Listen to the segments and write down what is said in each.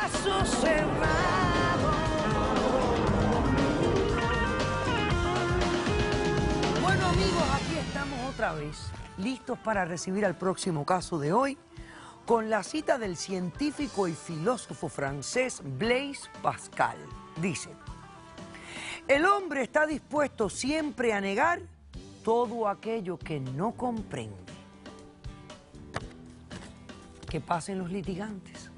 caso cerrado. Bueno, amigos, aquí estamos otra vez, listos para recibir al próximo caso de hoy, con la cita del científico y filósofo francés Blaise Pascal. Dice: el hombre está dispuesto siempre a negar todo aquello que no comprende. Que pasen los litigantes.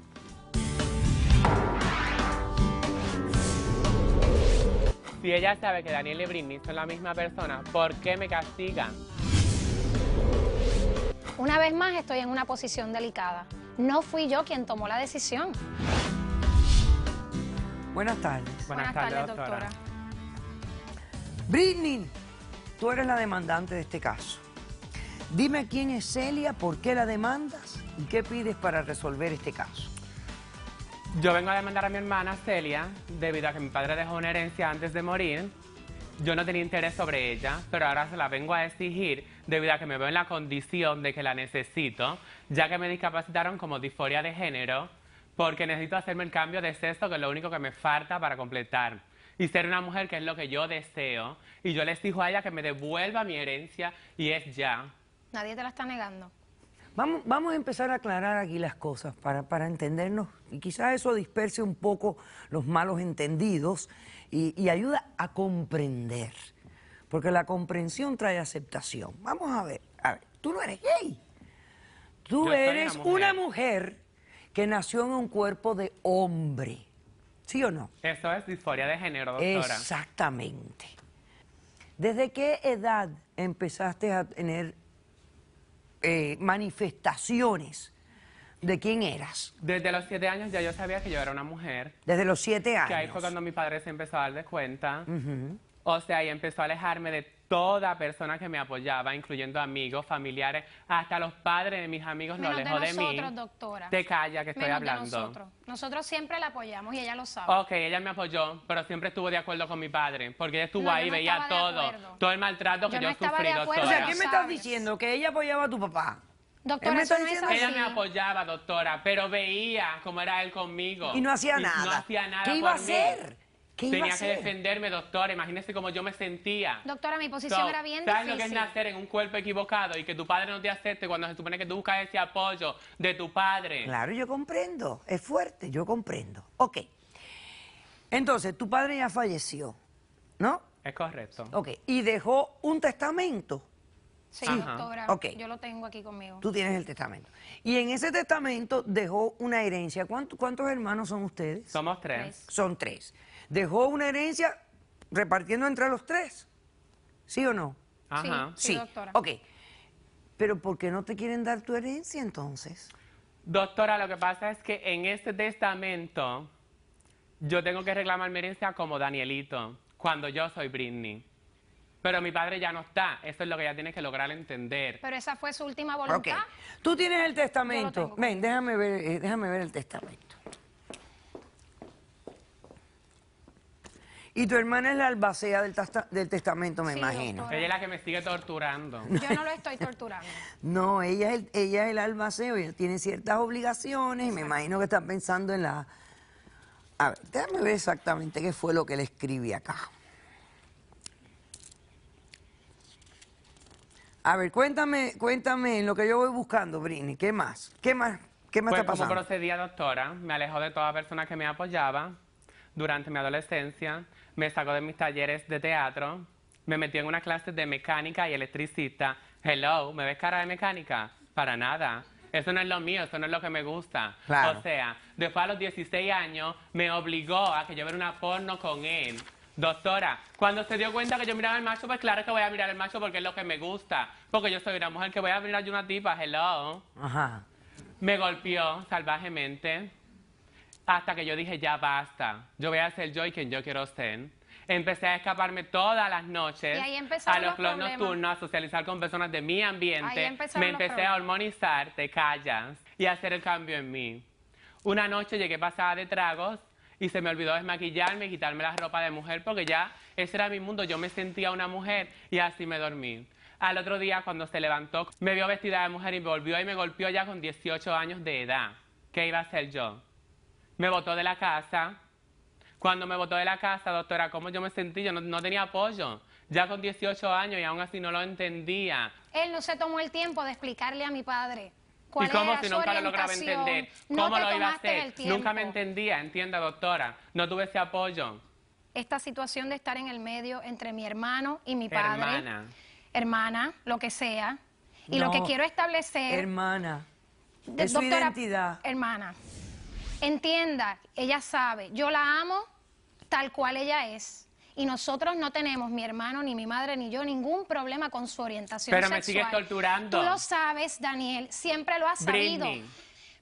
Si ella sabe que Daniel y Britney son la misma persona, ¿por qué me castigan? Una vez más estoy en una posición delicada. No fui yo quien tomó la decisión. Buenas tardes. Buenas tardes, doctora. Britney, tú eres la demandante de este caso. Dime quién es Celia, por qué la demandas y qué pides para resolver este caso. Yo vengo a demandar a mi hermana Celia debido a que mi padre dejó una herencia antes de morir. Yo no tenía interés sobre ella, pero ahora se la vengo a exigir debido a que me veo en la condición de que la necesito, ya que me discapacitaron como disforia de género, porque necesito hacerme el cambio de sexo, que es lo único que me falta para completar. Y ser una mujer, que es lo que yo deseo. Y yo le exijo a ella que me devuelva mi herencia y es ya. Nadie te la está negando. Vamos a empezar a aclarar aquí las cosas para entendernos y quizás eso disperse un poco los malos entendidos y ayuda a comprender, porque la comprensión trae aceptación. Vamos a ver, tú no eres gay, tú eres una mujer que nació en un cuerpo de hombre, ¿sí o no? Eso es disforia de género, doctora. Exactamente. ¿Desde qué edad empezaste a tener manifestaciones de quién eras? Desde los 7 años ya yo sabía que yo era una mujer. Desde los 7 años. Que ahí fue cuando mi padre se empezó a dar de cuenta. O sea, y empezó a alejarme de toda persona que me apoyaba, incluyendo amigos, familiares, hasta los padres de mis amigos lo alejó de mí. Menos de nosotros, doctora. Te calla, que estoy hablando. De nosotros. Nosotros siempre la apoyamos y ella lo sabe. Ok, ella me apoyó, pero siempre estuvo de acuerdo con mi padre, porque ella estuvo ahí, veía todo el maltrato que yo sufrí, doctora. O sea, ¿qué me estás diciendo? ¿Que ella apoyaba a tu papá? Doctora, eso no es así. Ella me apoyaba, doctora, pero veía cómo era él conmigo. Y no hacía nada. No hacía nada por mí. ¿Qué iba a hacer? Tenía que defenderme, doctora. Imagínese cómo yo me sentía. Doctora, mi posición era bien difícil. ¿Sabes lo que es nacer en un cuerpo equivocado y que tu padre no te acepte cuando se supone que tú buscas ese apoyo de tu padre? Claro, yo comprendo. Es fuerte, yo comprendo. Ok. Entonces, tu padre ya falleció, ¿no? Es correcto. Ok. Y dejó un testamento. Sí, doctora. Okay. Yo lo tengo aquí conmigo. Tú tienes el testamento. Y en ese testamento dejó una herencia. ¿Cuántos hermanos son ustedes? Somos 3. Son 3. Dejó una herencia repartiendo entre los 3. ¿Sí o no? Ajá. Sí, doctora. Ok. Pero ¿por qué no te quieren dar tu herencia entonces? Doctora, lo que pasa es que en este testamento yo tengo que reclamar mi herencia como Danielito, cuando yo soy Britney. Pero mi padre ya no está. Eso es lo que ella tiene que lograr entender. Pero esa fue su última voluntad. Ok. Tú tienes el testamento. Yo Ven, déjame ver el testamento. Y tu hermana es la albacea del testamento, me imagino. Doctora. Ella es la que me sigue torturando. Yo no lo estoy torturando. No, ella es el albaceo y él tiene ciertas obligaciones y me imagino que está pensando en la... A ver, déjame ver exactamente qué fue lo que le escribí acá. A ver, cuéntame en lo que yo voy buscando, Britney. ¿Qué más? ¿Qué más está pasando? ¿Cómo procedía, doctora? Me alejó de toda persona que me apoyaba durante mi adolescencia. Me sacó de mis talleres de teatro. Me metió en una clase de mecánica y electricista. Hello, ¿me ves cara de mecánica? Para nada. Eso no es lo mío, eso no es lo que me gusta. Claro. O sea, después a los 16 años me obligó a que yo viera una porno con él. Doctora, cuando se dio cuenta que yo miraba al macho, pues claro que voy a mirar al macho porque es lo que me gusta. Porque yo soy una mujer que voy a mirar yo una tipa, hello. Ajá. Me golpeó salvajemente hasta que yo dije, ya basta. Yo voy a ser yo y quien yo quiero ser. Empecé a escaparme todas las noches a los clubs nocturnos, a socializar con personas de mi ambiente. Me empecé a hormonizar, te callas, y a hacer el cambio en mí. Una noche llegué pasada de tragos y se me olvidó desmaquillarme y quitarme la ropa de mujer porque ya ese era mi mundo. Yo me sentía una mujer y así me dormí. Al otro día, cuando se levantó, me vio vestida de mujer y volvió y me golpeó ya con 18 años de edad. ¿Qué iba a hacer yo? Me botó de la casa. Cuando me botó de la casa, doctora, ¿cómo yo me sentí? Yo no tenía apoyo. Ya con 18 años y aún así no lo entendía. Él no se tomó el tiempo de explicarle a mi padre ¿Y cómo si nunca lo lograba entender? ¿Cómo lo iba a hacer? Nunca me entendía, entienda, doctora. No tuve ese apoyo. Esta situación de estar en el medio entre mi hermano y mi padre. Hermana, lo que sea. Y lo que quiero establecer... Hermana, es su identidad. Hermana, entienda, ella sabe, yo la amo tal cual ella es. Y nosotros no tenemos, mi hermano, ni mi madre, ni yo, ningún problema con su orientación sexual. Pero me sigues torturando. Tú lo sabes, Daniel, siempre lo has sabido. Britney.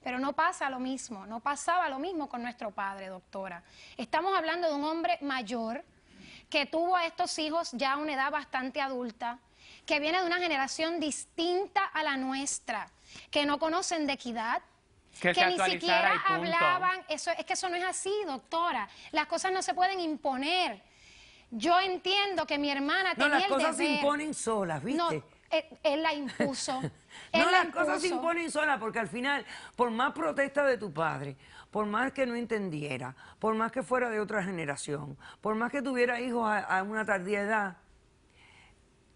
Pero no pasa lo mismo, no pasaba lo mismo con nuestro padre, doctora. Estamos hablando de un hombre mayor que tuvo a estos hijos ya a una edad bastante adulta, que viene de una generación distinta a la nuestra, que no conocen de equidad, que ni siquiera hablaban. Es que eso no es así, doctora. Las cosas no se pueden imponer. Yo entiendo que mi hermana tenía el deber... No, las cosas se imponen solas, ¿viste? No, él la impuso. No, las cosas se imponen solas porque al final, por más protesta de tu padre, por más que no entendiera, por más que fuera de otra generación, por más que tuviera hijos a una tardía edad,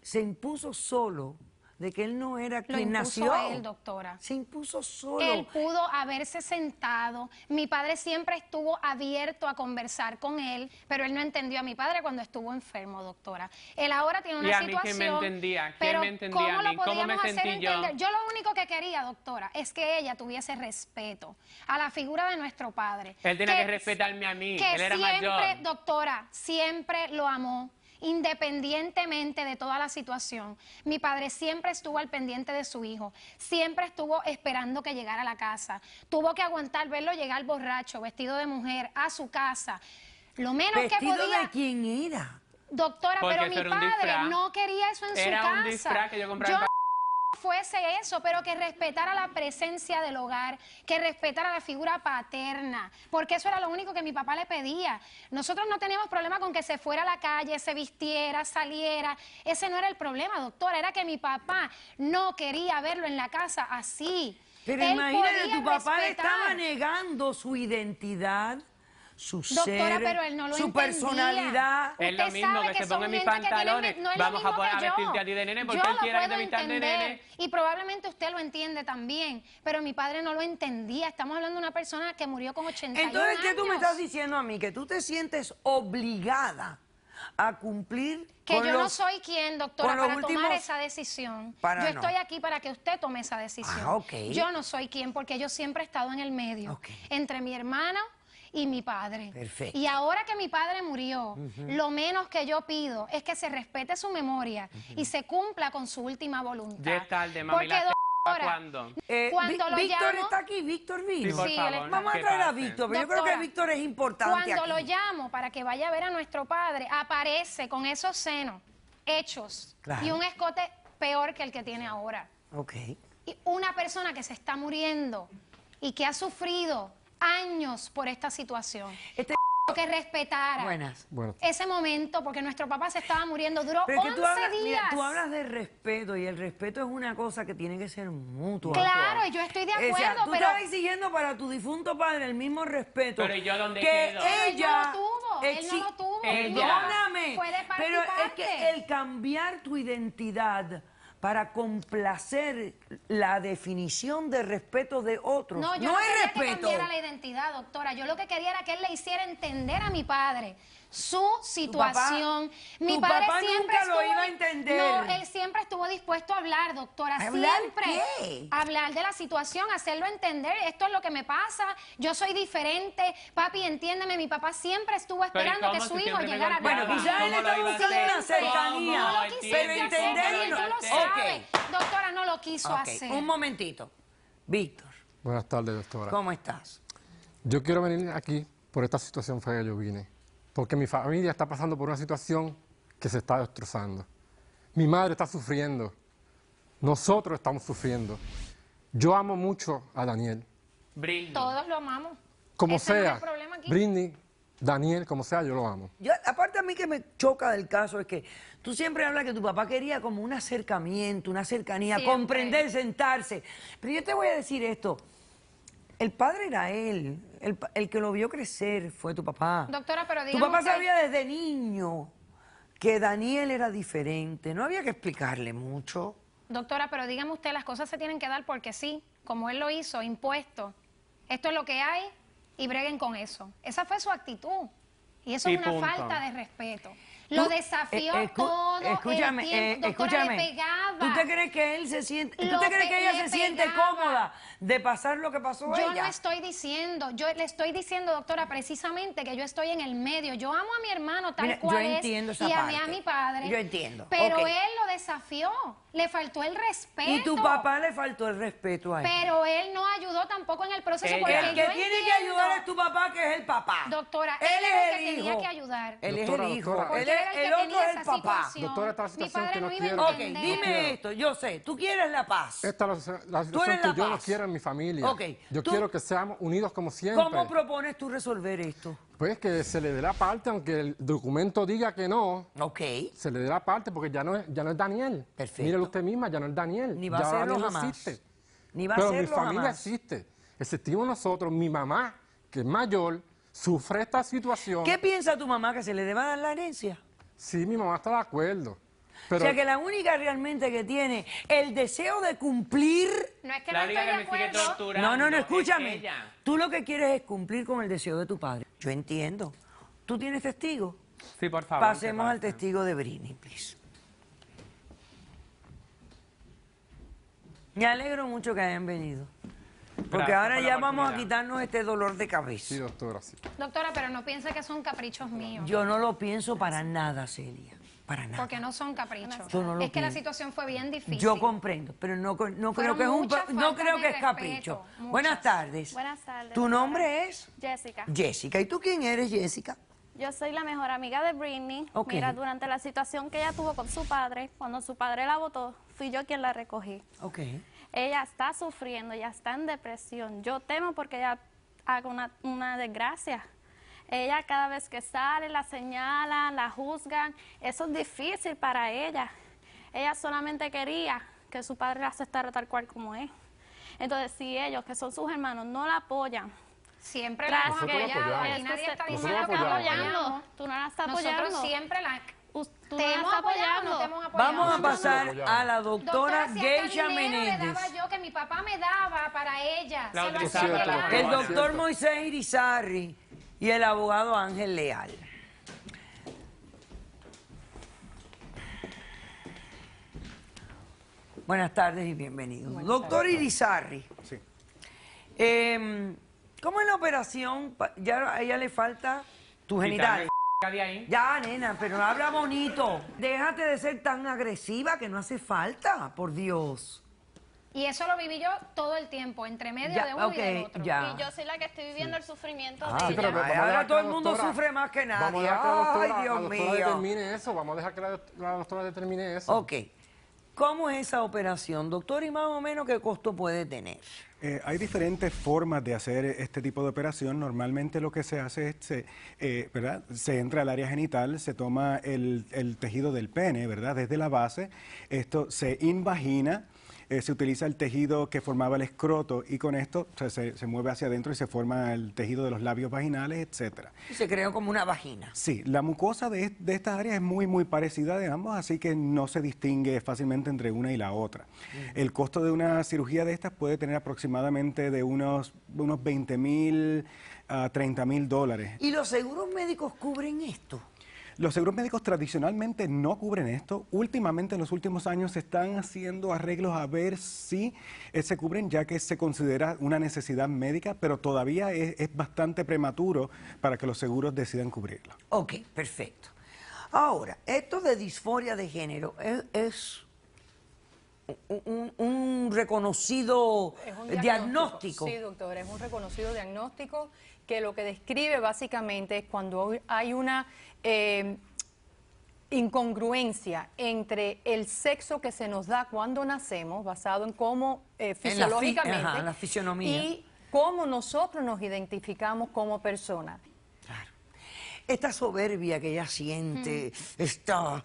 se impuso solo de que él no era quien nació. Lo impuso él, doctora. Se impuso solo. Él pudo haberse sentado. Mi padre siempre estuvo abierto a conversar con él, pero él no entendió a mi padre cuando estuvo enfermo, doctora. Él ahora tiene una situación... ¿Y a mí quién me entendía? ¿Quién me entendía ¿cómo a mí? ¿Cómo me sentí entender? Yo lo único que quería, doctora, es que ella tuviese respeto a la figura de nuestro padre. Él tenía que respetarme a mí. Él era mayor. Doctora, siempre lo amó. Independientemente de toda la situación, mi padre siempre estuvo al pendiente de su hijo, siempre estuvo esperando que llegara a la casa, tuvo que aguantar verlo llegar borracho, vestido de mujer, a su casa, lo menos que podía... ¿Vestido de quién era? Doctora, pero mi padre no quería eso en su casa. Era un disfraz que yo compraba. Fuese eso, pero que respetara la presencia del hogar, que respetara la figura paterna, porque eso era lo único que mi papá le pedía. Nosotros no teníamos problema con que se fuera a la calle, se vistiera, saliera. Ese no era el problema, doctora, era que mi papá no quería verlo en la casa así. Pero imagínate, tu papá le estaba negando su identidad, su ser, pero él no lo su personalidad. Es lo mismo que se pongan mis pantalones. Vamos a poder vestirte a ti de nene porque él quiere que te vistas de nene. Y probablemente usted lo entiende también, pero mi padre no lo entendía. Estamos hablando de una persona que murió con 81 años. Entonces, ¿qué tú me estás diciendo a mí? Que tú te sientes obligada a cumplir que yo no soy quien, doctora, para tomar esa decisión. Yo estoy aquí para que usted tome esa decisión. Yo no soy quien, porque yo siempre he estado en el medio, entre mi hermana y mi padre. Perfecto. Y ahora que mi padre murió, lo menos que yo pido es que se respete su memoria y se cumpla con su última voluntad. Ya es tarde, mami. ¿Cuándo? Víctor está aquí, Víctor vino. Sí, por favor, vamos a traer a Víctor, pero yo creo que Víctor es importante cuando lo llamo para que vaya a ver a nuestro padre, aparece con esos senos hechos y un escote peor que el que tiene ahora. Y una persona que se está muriendo y que ha sufrido años por esta situación. Que respetara ese momento, porque nuestro papá se estaba muriendo, duró 11 días. Mira, tú hablas de respeto y el respeto es una cosa que tiene que ser mutua. Claro, y yo estoy de acuerdo, o sea, tú pero... estás exigiendo para tu difunto padre el mismo respeto. Pero ¿y yo dónde que quedo? ella... Él no lo tuvo. Perdóname, fue de parte pero y parte. es que el cambiar tu identidad para complacer la definición de respeto de otros. No, yo no quería que cambiara la identidad, doctora. Yo lo que quería era que él le hiciera entender a mi padre su situación. Mi padre siempre nunca lo iba a entender. No, él siempre estuvo dispuesto a hablar, doctora. Siempre. ¿Qué? Hablar de la situación, hacerlo entender. Esto es lo que me pasa. Yo soy diferente. Papi, entiéndeme. Mi papá siempre estuvo esperando que su hijo llegara a Bueno, quizás él estaba buscando una cercanía. Pero entenderlo. Doctora, no lo quiso hacer. Un momentito. Víctor. Buenas tardes, doctora. ¿Cómo estás? Yo quiero venir aquí por esta situación fea que yo vine. Porque mi familia está pasando por una situación que se está destrozando. Mi madre está sufriendo. Nosotros estamos sufriendo. Yo amo mucho a Daniel. Britney. Todos lo amamos. Como Ese no es sea, el problema aquí. Britney, Daniel, como sea, yo lo amo. Aparte a mí que me choca del caso es que tú siempre hablas que tu papá quería como un acercamiento, una cercanía, comprender, sentarse. Pero yo te voy a decir esto. El padre era él. El que lo vio crecer fue tu papá. Doctora, pero Tu dígame papá usted... sabía desde niño que Daniel era diferente. No había que explicarle mucho. Doctora, pero dígame usted, las cosas se tienen que dar porque sí, como él lo hizo, impuesto. Esto es lo que hay y breguen con eso. Esa fue su actitud. Y eso es una falta de respeto. Lo desafió todo escúchame, el tiempo. Doctora, escúchame. le pegaba. ¿Tú te crees que él se siente, tú te crees que ella se siente cómoda de pasar lo que pasó Yo ella? no estoy diciendo, yo le estoy diciendo, doctora, precisamente que yo estoy en el medio. Yo amo a mi hermano tal Mira, cual yo es entiendo esa y parte. amé a mi padre. Yo entiendo. Pero Ok. él lo desafió, le faltó el respeto. Y tu papá le faltó el respeto a él. Pero él no ayudó tampoco en el proceso Ella. porque El que yo tiene que entiendo- ayudar es tu papá, que es el papá. Doctora, él él era es el que tenía hijo. que ayudar. Él Doctora, es el hijo. doctora. Él Porque era es, el el que otro tenía es el esa papá. situación. Doctora, esta Mi situación padre que no no iba a quiero. Ok, entender. dime esto. Yo sé, tú quieres la paz. Esta es la Tú situación eres que la yo no paz. quiero en mi familia. Ok, Yo tú- quiero que seamos unidos como siempre. ¿Cómo propones tú resolver esto? Pues que se le dé la parte, aunque el documento diga que no, Ok. se le dé la parte porque ya no es Daniel. Perfecto. Mírelo usted misma, ya no es Daniel. Ni va a ya serlo Daniel no jamás. existe. Ni va a Pero mi serlo familia jamás. existe. Existimos nosotros. Mi mamá, que es mayor, sufre esta situación. ¿Qué piensa tu mamá, que se le deba dar la herencia? Sí, mi mamá está de acuerdo. Pero O sea, que la única realmente que tiene el deseo de cumplir... No es que La no única estoy que de me sigue acuerdo. torturando No, es escúchame. ella. Tú lo que quieres es cumplir con el deseo de tu padre. Yo entiendo. ¿Tú tienes testigo? Sí, por favor. Pasemos ¿qué al pasa? testigo de Britney, please. Me alegro mucho que hayan venido. Porque Gracias ahora por la ya vamos a oportunidad. quitarnos este dolor de cabeza. sí, doctora, sí. Doctora, pero no piense que son caprichos míos. Yo no lo pienso para nada, Celia. Para nada. Porque no son caprichos. Yo no lo es que la pienso. situación fue bien difícil. Yo comprendo, pero no creo Fueron que es un muchas no faltas creo de que es respeto, capricho. muchas. Buenas tardes. Buenas tardes. ¿Tu nombre es? Jessica. Jessica. ¿Y tú quién eres, Jessica? Yo soy la mejor amiga de Britney. Ok. Mira, durante la situación que ella tuvo con su padre, cuando su padre la botó, fui yo quien la recogí. Ok. Ella está sufriendo, ella está en depresión. Yo temo porque ella haga una desgracia. Ella cada vez que sale la señalan, la juzgan. Eso es difícil para ella. Ella solamente quería que su padre la aceptara tal cual como es. Entonces, si ellos, que son sus hermanos, no la apoyan, Siempre tras la hemos Nosotros la apoyado. apoyamos. Aquí nadie está Nosotros diciendo la que no la apoyamos. apoyamos. tú no la estás apoyando. Nosotros siempre la... Tú ¿Te no la hemos estás apoyado o no te hemos apoyado? Vamos a Nosotros pasar lo apoyamos. a la doctora si hasta Geisha dinero le Menéndez. daba yo, que mi papá me daba para ella. La Se lo utilizaba hacía para llegar. lo El No, es doctor cierto. Moisés Irizarry y el abogado Ángel Leal. Buenas tardes y bienvenidos. Doctor Irizarry, Sí. ¿cómo es la operación? Ya a ella le falta tu genital. Quítame de ahí. Ya, nena, pero habla bonito. Déjate de ser tan agresiva, que no hace falta, por Dios. Y eso lo viví yo todo el tiempo, entre medio Ya, de uno ok, y del otro. ya. Y yo soy la que estoy viviendo el sufrimiento Ah, de Sí, pero ella. vamos a ahora dejar todo que el la mundo doctora- sufre más que nadie. Vamos a dejar que la doctora, Ay, Dios la doctora mío. determine eso. Vamos a dejar que la doctora determine eso. Ok. ¿Cómo es esa operación, doctor? Y más o menos, ¿qué costo puede tener? Hay diferentes formas de hacer este tipo de operación. Normalmente lo que se hace es, ¿verdad? Se entra al área genital, se toma el tejido del pene, ¿verdad? Desde la base, esto se invagina, se utiliza el tejido que formaba el escroto y con esto se mueve hacia adentro y se forma el tejido de los labios vaginales, etcétera. Se creó como una vagina. Sí, la mucosa de estas áreas es muy parecida de ambos, así que no se distingue fácilmente entre una y la otra. El costo de una cirugía de estas puede tener aproximadamente de unos 20,000 a 30,000 dólares. ¿Y los seguros médicos cubren esto? Los seguros médicos tradicionalmente no cubren esto. Últimamente, en los últimos años, se están haciendo arreglos a ver si se cubren, ya que se considera una necesidad médica, pero todavía es bastante prematuro para que los seguros decidan cubrirlo. Ok, perfecto. Ahora, esto de disforia de género es un reconocido Es un diagnóstico. Sí, doctor, es un reconocido diagnóstico que lo que describe básicamente es cuando hay una incongruencia entre el sexo que se nos da cuando nacemos, basado en cómo fisiológicamente, ajá, la fisionomía. y cómo nosotros nos identificamos como personas. Claro. esta soberbia que ella siente, esta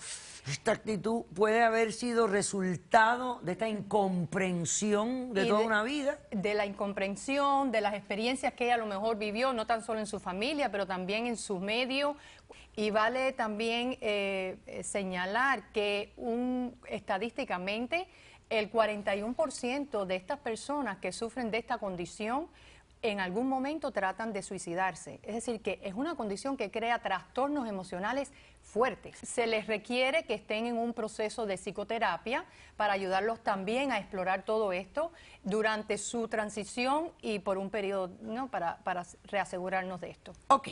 actitud puede haber sido resultado de esta incomprensión de toda una vida. De la incomprensión, de las experiencias que ella a lo mejor vivió, no tan solo en su familia, pero también en su medio. Y vale también señalar que estadísticamente el 41% de estas personas que sufren de esta condición en algún momento tratan de suicidarse. Es decir, que es una condición que crea trastornos emocionales fuertes. Se les requiere que estén en un proceso de psicoterapia para ayudarlos también a explorar todo esto durante su transición y por un periodo, ¿no?, para reasegurarnos de esto. Ok.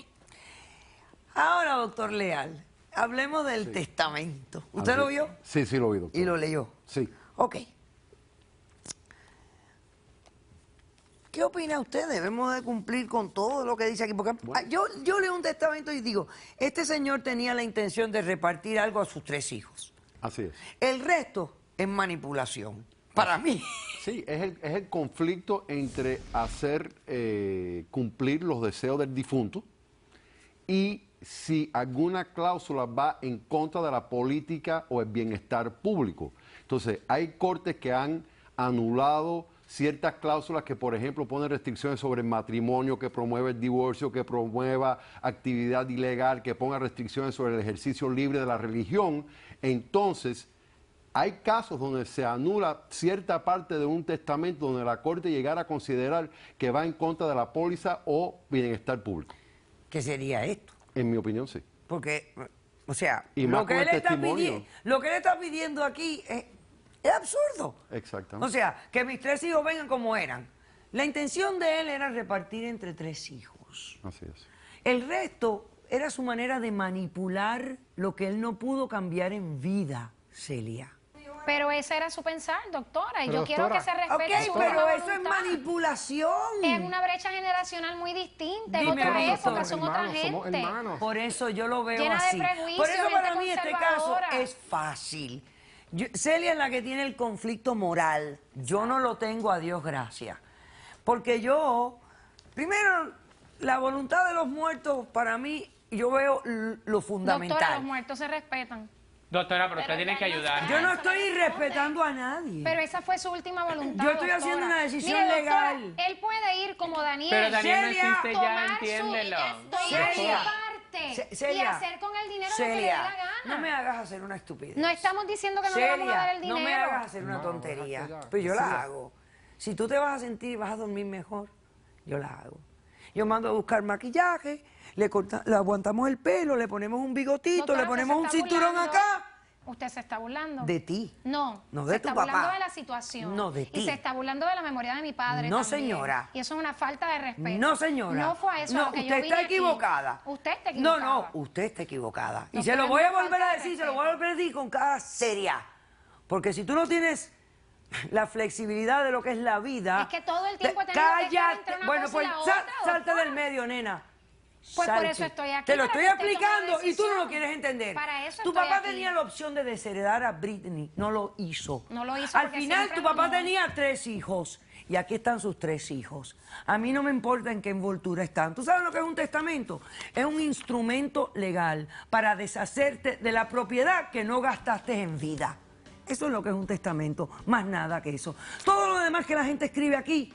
Ahora, doctor Leal, hablemos del testamento. ¿Usted lo vio? Sí, sí lo vi, doctor. ¿Y lo leyó? Sí. Ok. ¿Qué opina usted? ¿Debemos de cumplir con todo lo que dice aquí? Porque yo leo un testamento y digo, este señor tenía la intención de repartir algo a sus 3 hijos. Así es. El resto es manipulación, para mí. Sí, es el conflicto entre hacer cumplir los deseos del difunto y si alguna cláusula va en contra de la política o el bienestar público. Entonces, hay cortes que han anulado ciertas cláusulas que, por ejemplo, ponen restricciones sobre el matrimonio, que promueve el divorcio, que promueva actividad ilegal, que ponga restricciones sobre el ejercicio libre de la religión. Entonces, hay casos donde se anula cierta parte de un testamento donde la Corte llegara a considerar que va en contra de la póliza o bienestar público. ¿Qué sería esto? En mi opinión, sí. Porque, o sea, Y más con el testimonio. lo que él está pidiendo aquí es absurdo. Exactamente. O sea, que mis 3 hijos vengan como eran. La intención de él era repartir entre 3 hijos. Así es. El resto era su manera de manipular lo que él no pudo cambiar en vida, Celia. Pero ese era su pensar, doctora, y Pero, yo quiero que doctora, se respete su Ok, pero buena eso es voluntad. manipulación. Es una brecha generacional muy distinta, es Dime, otra doctor, época, son otra hermanos, somos gente. hermanos. Por eso yo lo veo Llena de así. prejuicios, Por eso para gente mí este caso conservadora. es fácil. Celia es la que tiene el conflicto moral. Yo no lo tengo, a Dios gracias. Porque yo, primero, la voluntad de los muertos, para mí, yo veo lo fundamental. Doctora, los muertos se respetan. Doctora, pero usted tiene que ayudar. Yo no estoy irrespetando a nadie. Pero esa fue su última voluntad. Yo estoy doctora. haciendo una decisión Mire, legal. doctora, él puede ir como Daniel. Pero Daniel no Celia, existe ya, tomar entiéndelo. tomar su Celia. parte y Celia, hacer con el dinero lo que le dé la Celia, gana. no me hagas hacer una estupidez. No estamos diciendo que no le vamos a dar el Celia, dinero. no me hagas hacer una No, tontería. déjate ya. Pero yo la Celia. hago. Si tú te vas a sentir y vas a dormir mejor, yo la hago. Yo mando a buscar maquillaje, le aguantamos el pelo, le ponemos un bigotito, Doctora, le ponemos un usted se está cinturón burlando. acá. Usted se está burlando. De ti. No, No, se de tu está papá. burlando de la situación. No, de Y ti. se está burlando de la memoria de mi padre No, también. señora. Y eso es una falta de respeto. No, señora. No fue a eso No, a lo que usted yo vine está aquí. equivocada. Usted está equivocada. No, usted está equivocada. Y Doctora, se lo es voy a una volver falta a de decir, se lo respeto. voy a volver a decir con cara seria. Porque si tú no tienes la flexibilidad de lo que es la vida... Es que todo el tiempo he tenido que estar entre una Bueno, cosa pues y la otra, salte doctora. del medio, nena. Pues por Salte. eso estoy aquí, Te lo para estoy que usted tome explicando una y tú no lo decisión. quieres entender. Para eso Tu estoy papá aquí. tenía la opción de desheredar a Britney. No lo hizo. No lo hizo Al porque final siempre tu papá no. tenía 3 hijos. Y aquí están sus 3 hijos. A mí no me importa en qué envoltura están. ¿Tú sabes lo que es un testamento? Es un instrumento legal para deshacerte de la propiedad que no gastaste en vida. Eso es lo que es un testamento, más nada que eso. Todo lo demás que la gente escribe aquí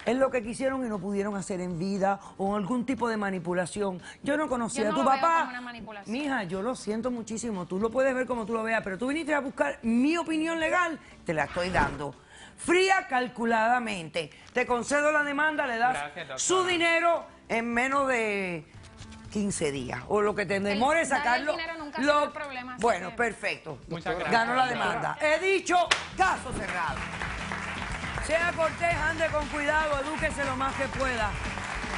es lo que quisieron y no pudieron hacer en vida o algún tipo de manipulación. Yo no conocía Yo no a tu lo veo papá. como una manipulación. Mija, yo lo siento muchísimo. Tú lo puedes ver como tú lo veas, pero tú viniste a buscar mi opinión legal, te la estoy dando. Fría, calculadamente. Te concedo la demanda, le das Gracias, doctora. su dinero en menos de 15 días. O lo que te demore darle el sacarlo. dinero nunca ha sido el problema, así Bueno, que- perfecto. Muchas gracias. Ganó la doctora. demanda. He dicho, caso cerrado. Sea cortés, ande con cuidado, edúquese lo más que pueda.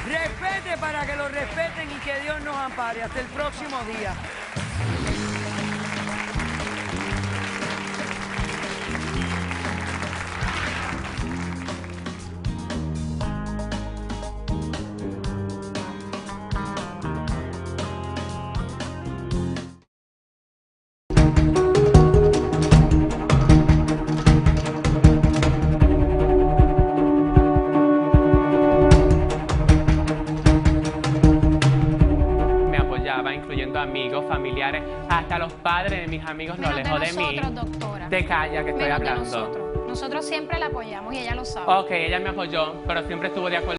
Respete para que lo respeten y que Dios nos ampare. Hasta el próximo día. Me apoyaba amigos, familiares, hasta los padres de mis amigos no alejó de mí. Doctora. Te calla que estoy hablando. Nosotros siempre la apoyamos y ella lo sabe. Ok, ella me apoyó, pero siempre estuvo de acuerdo